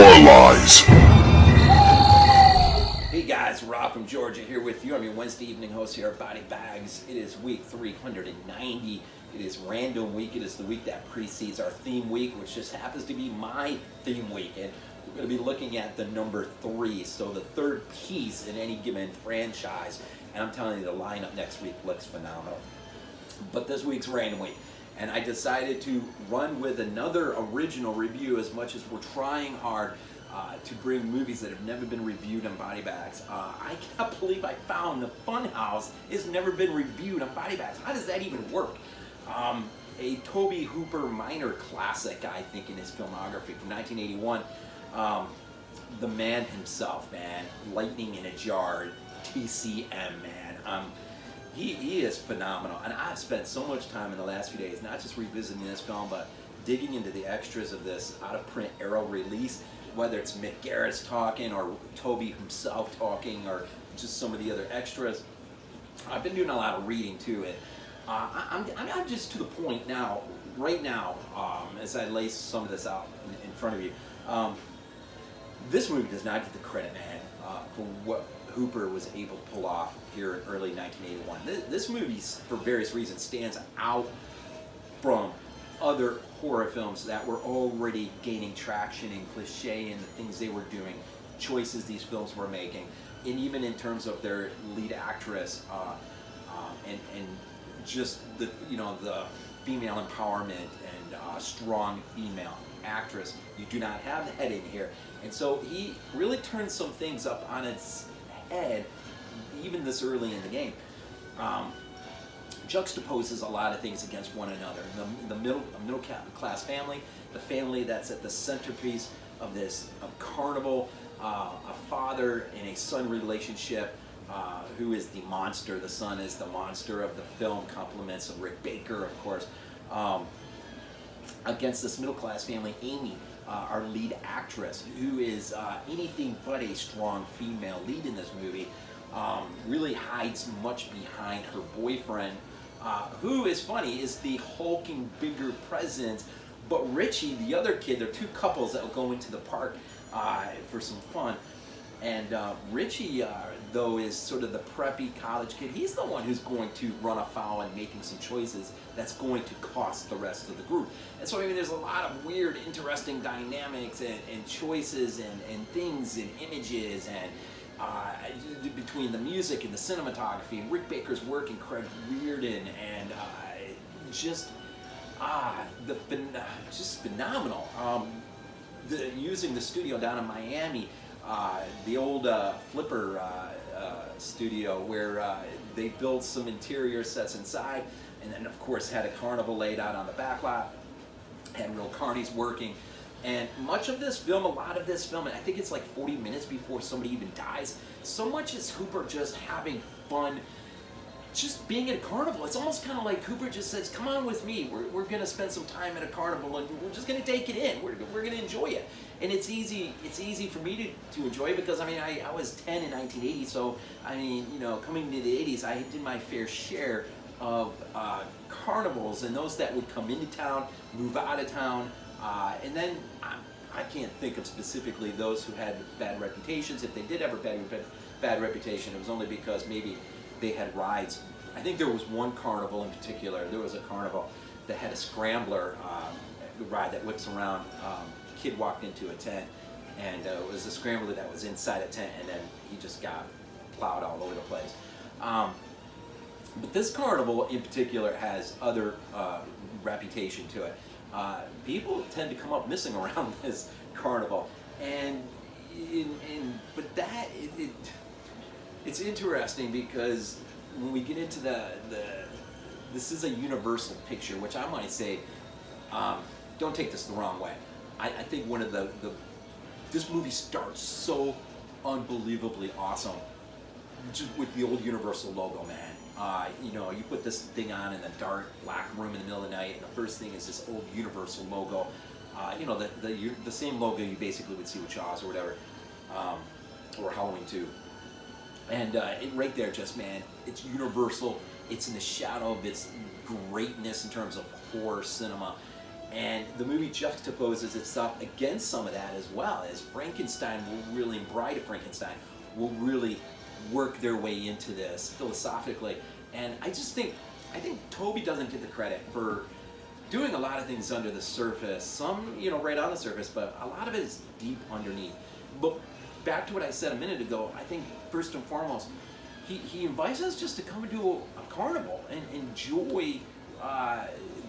Horror Lies. Hey guys, Rob from Georgia here with you. I'm your Wednesday evening host here at BodyBags. It is week 390. It is random week. It is the week that precedes our theme week, which just happens to be my theme week. And we're going to be looking at the number 3, so the third piece in any given franchise. And I'm telling you, the lineup next week looks phenomenal. But this week's random week. And I decided to run with another original review, as much as we're trying hard to bring movies that have never been reviewed on BodyBags. I can't believe I found the Funhouse has never been reviewed on BodyBags. How does that even work? A Tobe Hooper minor classic, I think, in his filmography from 1981. The man himself, man. Lightning in a Jar, TCM, man. He is phenomenal, and I've spent so much time in the last few days not just revisiting this film, but digging into the extras of this out-of-print Arrow release, whether it's McDermott talking, or Tobe himself talking, or just some of the other extras. I've been doing a lot of reading too, and I'm just to the point now, right now, as I lay some of this out in front of you. This movie does not get the credit, man, for what Hooper was able to pull off here in early 1981. This movie, for various reasons, stands out from other horror films that were already gaining traction and cliche in the things they were doing, choices these films were making, and even in terms of their lead actress, and just the the female empowerment and strong female actress. You do not have that in here, and so he really turns some things up on its head, even this early in the game. Juxtaposes a lot of things against one another. The middle class family, the family that's at the centerpiece of this carnival, a father and a son relationship, who is the monster. The son is the monster of the film, compliments of Rick Baker, of course. Against this middle class family, Amy, our lead actress, who is anything but a strong female lead in this movie, really hides much behind her boyfriend, who is funny, is the hulking, bigger presence. But Richie, the other kid, they're two couples that will go into the park for some fun. And Richie, though, is sort of the preppy college kid. He's the one who's going to run afoul and making some choices that's going to cost the rest of the group. And so, I mean, there's a lot of weird, interesting dynamics and choices and things and images and between the music and the cinematography and Rick Baker's work and Craig Reardon and just phenomenal. Using the studio down in Miami, the old Flipper studio, where they built some interior sets inside, and then of course had a carnival laid out on the back lot, had real carnies working. And much of this film, a lot of this film, and I think it's like 40 minutes before somebody even dies, so much is Hooper just having fun, just being at a carnival. It's almost kind of like Hooper just says, come on with me, we're going to spend some time at a carnival and we're just going to take it in, we're going to enjoy it. And it's easy for me to enjoy, because I mean, I was 10 in 1980, so I mean, coming into the 80s, I did my fair share of carnivals, and those that would come into town, move out of town, and then I can't think of specifically those who had bad reputations. If they did have a bad reputation, it was only because maybe they had rides. I think there was one carnival in particular. There was a carnival that had a scrambler ride that whips around. Kid walked into a tent, and it was a scrambler that was inside a tent, and then he just got plowed all over the place. But this carnival in particular has other reputation to it. People tend to come up missing around this carnival, it's interesting because when we get into this is a universal picture, which I might say, don't take this the wrong way. I think one of this movie starts so unbelievably awesome, just with the old Universal logo, man. You put this thing on in the dark, black room in the middle of the night, and the first thing is this old Universal logo. The same logo you basically would see with Jaws or whatever, or Halloween 2. And right there, just, man, it's Universal. It's in the shadow of its greatness in terms of horror cinema. And the movie juxtaposes itself against some of that as well, as Frankenstein will really, and Bride of Frankenstein will really work their way into this philosophically. And I think Tobe doesn't get the credit for doing a lot of things under the surface. Some, right on the surface, but a lot of it is deep underneath. But back to what I said a minute ago, I think first and foremost, he invites us just to come into a carnival and enjoy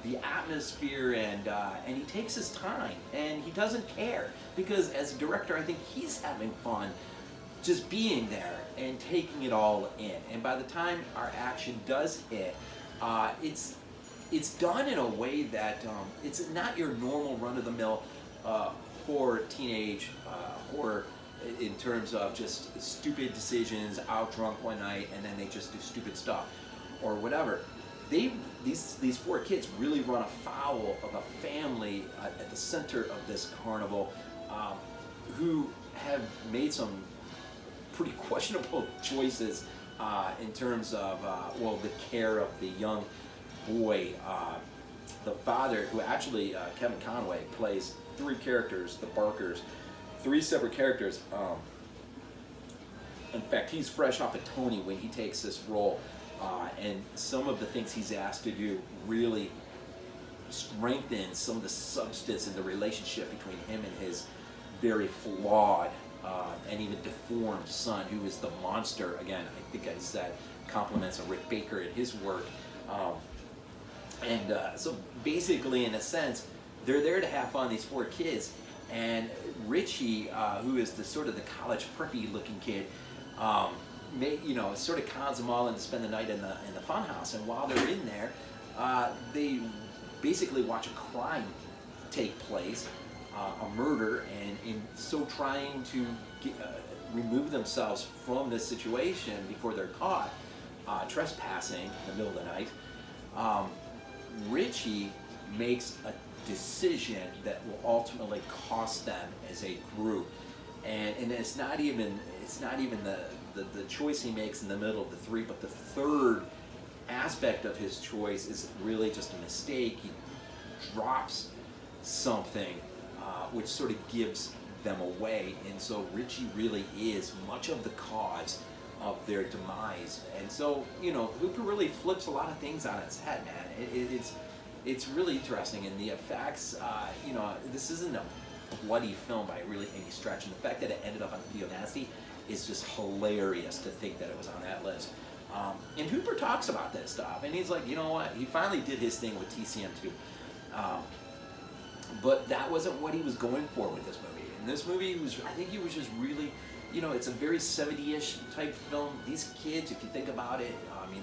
the atmosphere, and he takes his time, and he doesn't care, because as a director, I think he's having fun just being there and taking it all in. And by the time our action does hit, it's done in a way that it's not your normal run-of-the-mill horror, teenage horror, in terms of just stupid decisions, out drunk one night, and then they just do stupid stuff or whatever. These four kids really run afoul of a family at the center of this carnival, who have made some pretty questionable choices in terms of the care of the young boy. The father, who actually Kevin Conway plays three characters, the Barkers, three separate characters. In fact, he's fresh off of Tony when he takes this role, and some of the things he's asked to do really strengthen some of the substance in the relationship between him and his very flawed and even deformed son, who is the monster. Again, I think I said compliments of Rick Baker in his work. So basically, in a sense, they're there to have fun, these four kids. And Richie, who is the sort of the college preppy looking kid, sort of cons them all in to spend the night in the Funhouse. And while they're in there, they basically watch a crime take place, a murder, and in so trying to remove themselves from this situation before they're caught trespassing in the middle of the night, Richie makes a decision that will ultimately cost them as a group, and it's not even the choice he makes in the middle of the three, but the third aspect of his choice is really just a mistake. He drops something which sort of gives them away, and so Richie really is much of the cause of their demise. And so Hooper really flips a lot of things on its head, man. It's really interesting, and the effects, this isn't a bloody film by really any stretch, and the fact that it ended up on Video Nasty is just hilarious to think that it was on that list. And Hooper talks about this stuff, and he's like, you know what, he finally did his thing with TCM2, but that wasn't what he was going for with this movie. And this movie I think he was just really, it's a very 70-ish type film. These kids, if you think about it,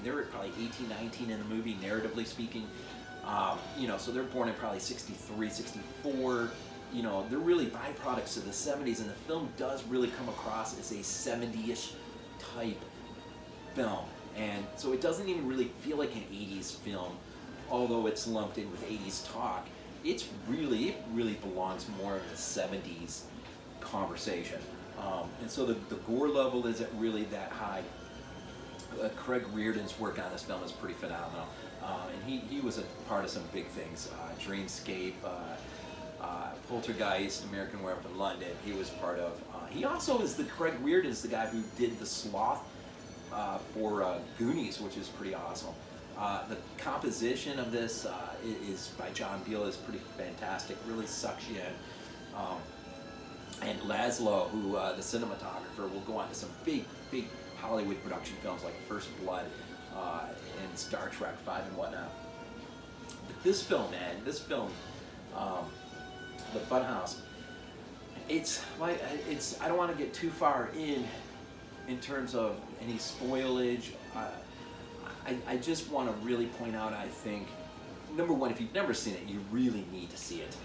they were probably 18, 19 in the movie, narratively speaking. So they're born in probably 63, 64. They're really byproducts of the 70s, and the film does really come across as a 70-ish type film. And so it doesn't even really feel like an 80s film, although it's lumped in with 80s talk. It really belongs more in the 70s conversation. And so the gore level isn't really that high. Craig Reardon's work on this film is pretty phenomenal. And he was a part of some big things. Dreamscape, Poltergeist, American Werewolf in London, he was part of. He also is Craig Reardon's the guy who did the sloth for Goonies, which is pretty awesome. The composition of this is by John Beale, is pretty fantastic, really sucks you in. And Laszlo, who the cinematographer, will go on to some big Hollywood production films like First Blood and Star Trek 5 and whatnot. But this film, The Funhouse, I don't want to get too far in terms of any spoilage. I just want to really point out, I think, number one, if you've never seen it, you really need to see it.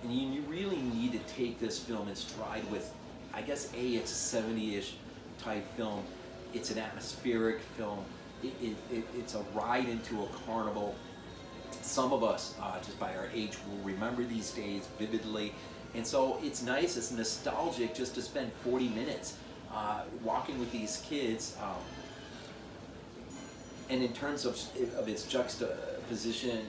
And you really need to take this film in stride with, I guess, it's a 70-ish type film. It's an atmospheric film. It's a ride into a carnival. Some of us, just by our age, will remember these days vividly. And so it's nice, it's nostalgic just to spend 40 minutes walking with these kids. And in terms of its positioning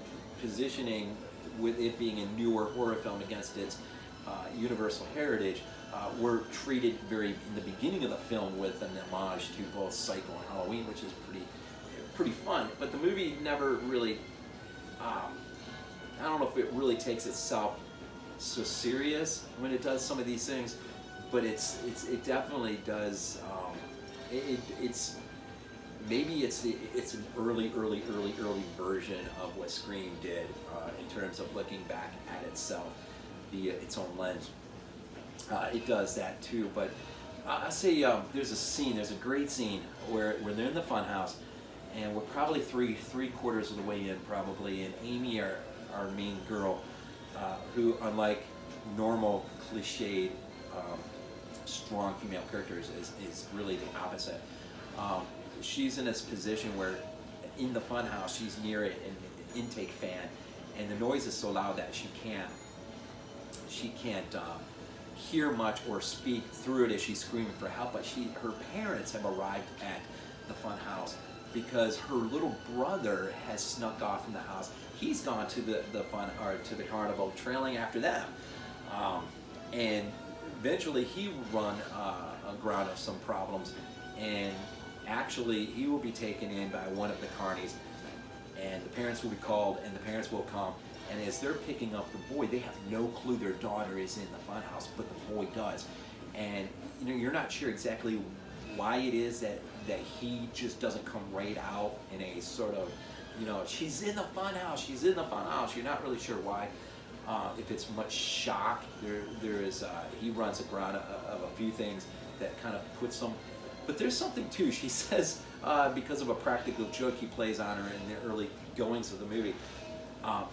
with it being a newer horror film against its universal heritage, were treated in the beginning of the film with an homage to both Psycho and Halloween, which is pretty fun. But the movie never really, I don't know if it really takes itself so serious when it does some of these things, but it definitely does. It's an early version of what Scream did in terms of looking back at itself via its own lens. It does that too, but I say there's a great scene where they're in the Funhouse, and we're probably three quarters of the way in probably, and Amy, our main girl, who, unlike normal cliched strong female characters, is really the opposite. She's in this position where in the Funhouse she's near an intake fan, and the noise is so loud that she can't hear much or speak through it as she's screaming for help. But her parents have arrived at the Funhouse because her little brother has snuck off from the house. He's gone to the carnival, trailing after them, and eventually he will run aground of some problems, and actually he will be taken in by one of the carnies, and the parents will be called, and the parents will come. And as they're picking up the boy, they have no clue their daughter is in the Funhouse, but the boy does. And you're not sure exactly why it is that he just doesn't come right out in a sort of, she's in the Funhouse, she's in the Funhouse. You're not really sure why. If it's much shock, there is he runs aground of a few things that kind of puts some. But there's something too. She says because of a practical joke he plays on her in the early goings of the movie.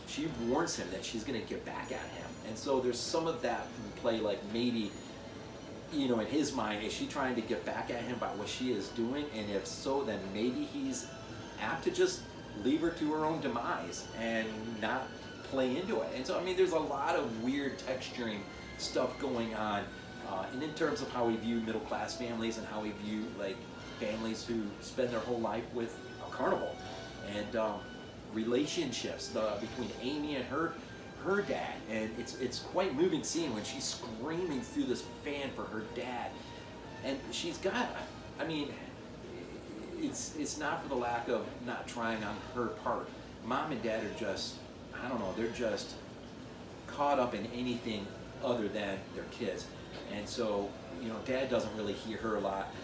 She warns him that she's going to get back at him, and so there's some of that in play. Like maybe, in his mind, is she trying to get back at him by what she is doing? And if so, then maybe he's apt to just leave her to her own demise and not play into it. And so, there's a lot of weird texturing stuff going on, and in terms of how we view middle-class families and how we view families who spend their whole life with a carnival, and relationships between Amy and her dad. And it's quite moving scene when she's screaming through this fan for her dad, and she's got, it's not for the lack of not trying on her part. Mom and dad are just, they're just caught up in anything other than their kids. And so, dad doesn't really hear her a lot,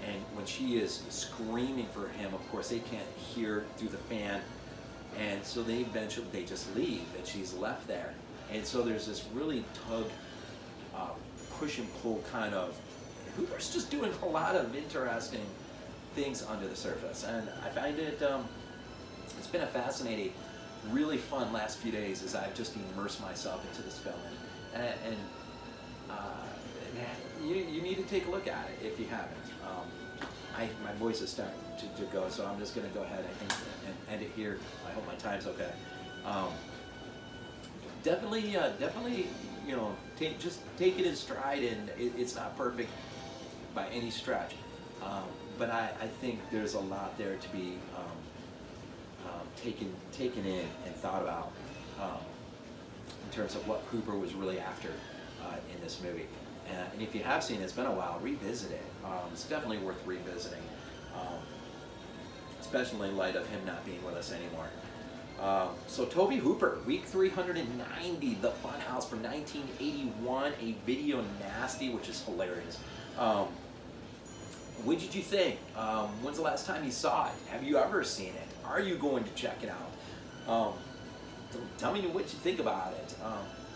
and when she is screaming for him, of course they can't hear through the fan. And so they just leave, and she's left there. And so there's this really push and pull kind of. Hooper's just doing a lot of interesting things under the surface, and I find it. It's been a fascinating, really fun last few days as I've just immersed myself into this film, and you need to take a look at it if you haven't. My voice is starting to go, so I'm just going to go ahead, I think, and end it here. I hope my time's okay. Definitely, take it in stride, and it's not perfect by any stretch, but I think there's a lot there to be taken in and thought about in terms of what Hooper was really after in this movie. And if you have seen it, it's been a while, revisit it. It's definitely worth revisiting, especially in light of him not being with us anymore. So Tobe Hooper, week 390, The Funhouse from 1981, a video nasty, which is hilarious. What did you think? When's the last time you saw it? Have you ever seen it? Are you going to check it out? Tell me what you think about it,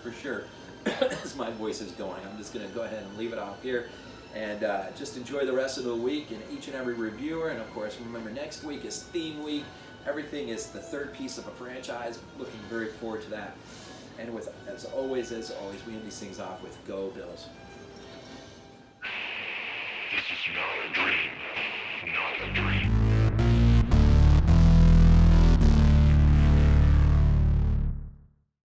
for sure. As my voice is going, I'm just going to go ahead and leave it off here, and just enjoy the rest of the week and each and every reviewer. And of course, remember, next week is theme week. Everything is the third piece of a franchise. Looking very forward to that. And as always, we end these things off with Go Bills. This is not a dream. Not a dream.